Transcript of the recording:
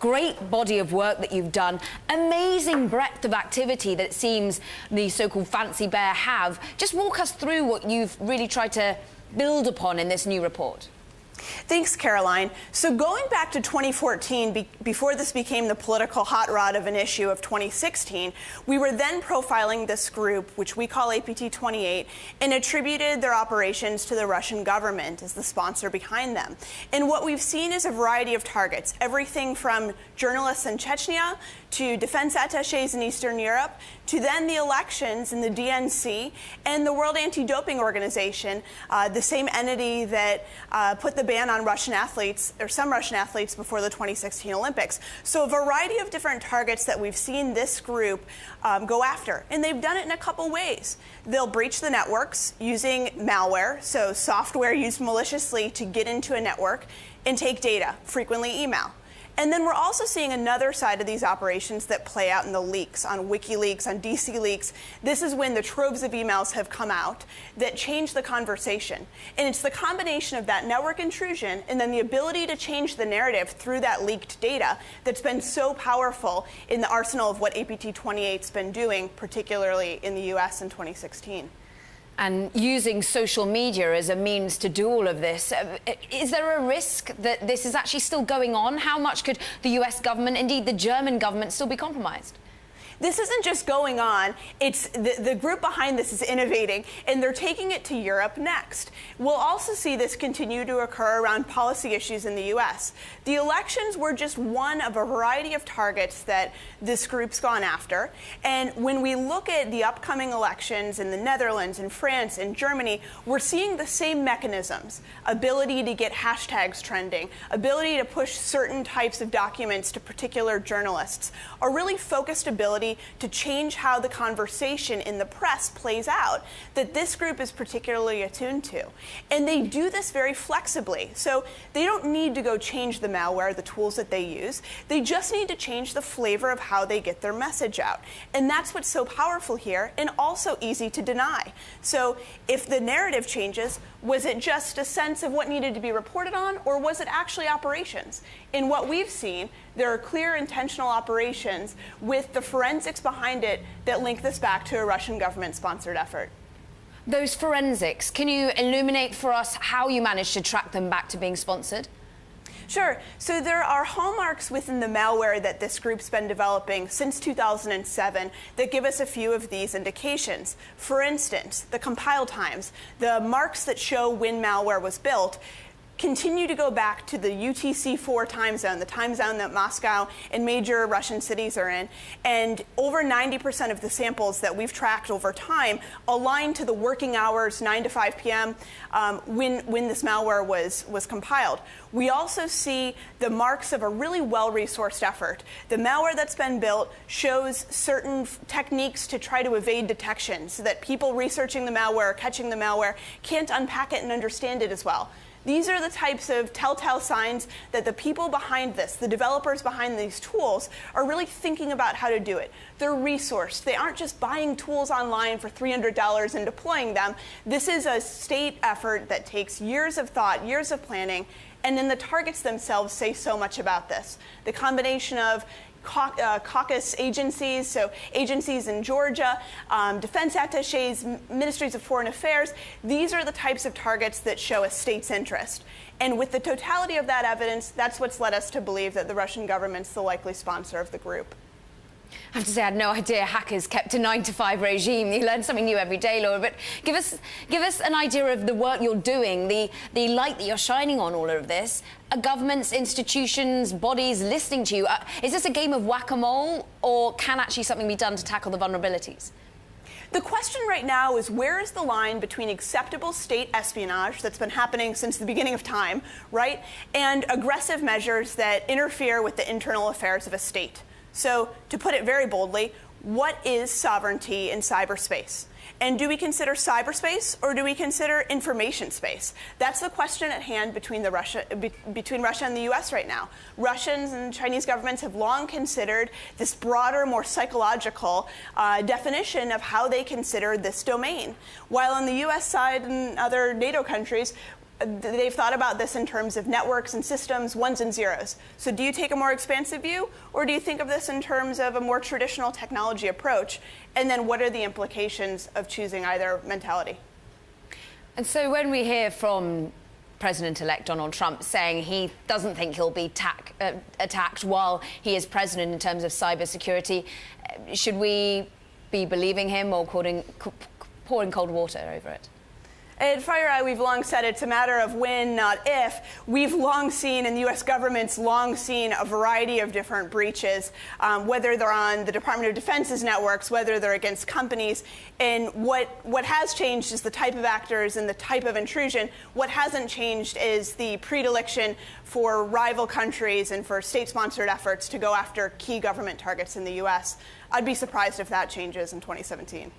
great body of work that you've done, amazing breadth of activity that it seems the so-called Fancy Bear have. Just walk us through what you've really tried to build upon in this new report. Thanks, Caroline. So going back to 2014, before this became the political hot rod of an issue of 2016, we were then profiling this group, which we call APT28, and attributed their operations to the Russian government as the sponsor behind them. And what we've seen is a variety of targets, everything from journalists in Chechnya to defense attachés in Eastern Europe, to then the elections in the DNC and the World Anti-Doping Organization, the same entity that put the ban on Russian athletes, or some Russian athletes, before the 2016 Olympics. So a variety of different targets that we've seen this group go after. And they've done it in a couple ways. They'll breach the networks using malware, so software used maliciously to get into a network and take data, frequently email. And then we're also seeing another side of these operations that play out in the leaks, on WikiLeaks, on DC Leaks. This is when the troves of emails have come out that change the conversation. And it's the combination of that network intrusion and then the ability to change the narrative through that leaked data that's been so powerful in the arsenal of what APT28's been doing, particularly in the US in 2016. And using social media as a means to do all of this, is there a risk that this is actually still going on? How much could the US government, indeed the German government, still be compromised? This isn't just going on, it's the group behind this is innovating, and they're taking it to Europe next. We'll also see this continue to occur around policy issues in the US. The elections were just one of a variety of targets that this group's gone after, and when we look at the upcoming elections in the Netherlands, in France, in Germany, we're seeing the same mechanisms. Ability to get hashtags trending, ability to push certain types of documents to particular journalists, a really focused ability to change how the conversation in the press plays out that this group is particularly attuned to. And they do this very flexibly. So they don't need to go change the malware, the tools that they use. They just need to change the flavor of how they get their message out. And that's what's so powerful here and also easy to deny. So if the narrative changes, was it just a sense of what needed to be reported on, or was it actually operations? In what we've seen, there are clear intentional operations with the forensics behind it that link this back to a Russian government-sponsored effort. Those forensics, can you illuminate for us how you managed to track them back to being sponsored? Sure. So there are hallmarks within the malware that this group's been developing since 2007 that give us a few of these indications. For instance, the compile times, the marks that show when malware was built, continue to go back to the UTC-4 time zone, the time zone that Moscow and major Russian cities are in. And over 90% of the samples that we've tracked over time align to the working hours, 9 to 5 p.m., when this malware was compiled. We also see the marks of a really well-resourced effort. The malware that's been built shows certain techniques to try to evade detection so that people researching the malware, catching the malware, can't unpack it and understand it as well. These are the types of telltale signs that the people behind this, the developers behind these tools, are really thinking about how to do it. They're resourced. They aren't just buying tools online for $300 and deploying them. This is a state effort that takes years of thought, years of planning, and then the targets themselves say so much about this. The combination of caucus agencies, so agencies in Georgia, defense attachés, ministries of foreign affairs. These are the types of targets that show a state's interest. And with the totality of that evidence, that's what's led us to believe that the Russian government's the likely sponsor of the group. I have to say, I had no idea hackers kept a 9-to-5 regime. You learn something new every day, Laura. But give us an idea of the work you're doing, the light that you're shining on all of this. Are governments, institutions, bodies listening to you? Is this a game of whack-a-mole, or can actually something be done to tackle the vulnerabilities? The question right now is, where is the line between acceptable state espionage that's been happening since the beginning of time, right, and aggressive measures that interfere with the internal affairs of a state? So, to put it very boldly, what is sovereignty in cyberspace? And do we consider cyberspace, or do we consider information space? That's the question at hand between Russia and the US right now. Russians and Chinese governments have long considered this broader, more psychological definition of how they consider this domain. While on the US side and other NATO countries, They've thought about this in terms of networks and systems, ones and zeros. So do you take a more expansive view, or do you think of this in terms of a more traditional technology approach? And then what are the implications of choosing either mentality? And so when we hear from President-elect Donald Trump saying he doesn't think he'll be attacked while he is president in terms of cybersecurity, should we be believing him or pouring cold water over it? At FireEye, we've long said it's a matter of when, not if. We've long seen, and the U.S. government's long seen, a variety of different breaches, whether they're on the Department of Defense's networks, whether they're against companies. And what has changed is the type of actors and the type of intrusion. What hasn't changed is the predilection for rival countries and for state-sponsored efforts to go after key government targets in the U.S. I'd be surprised if that changes in 2017.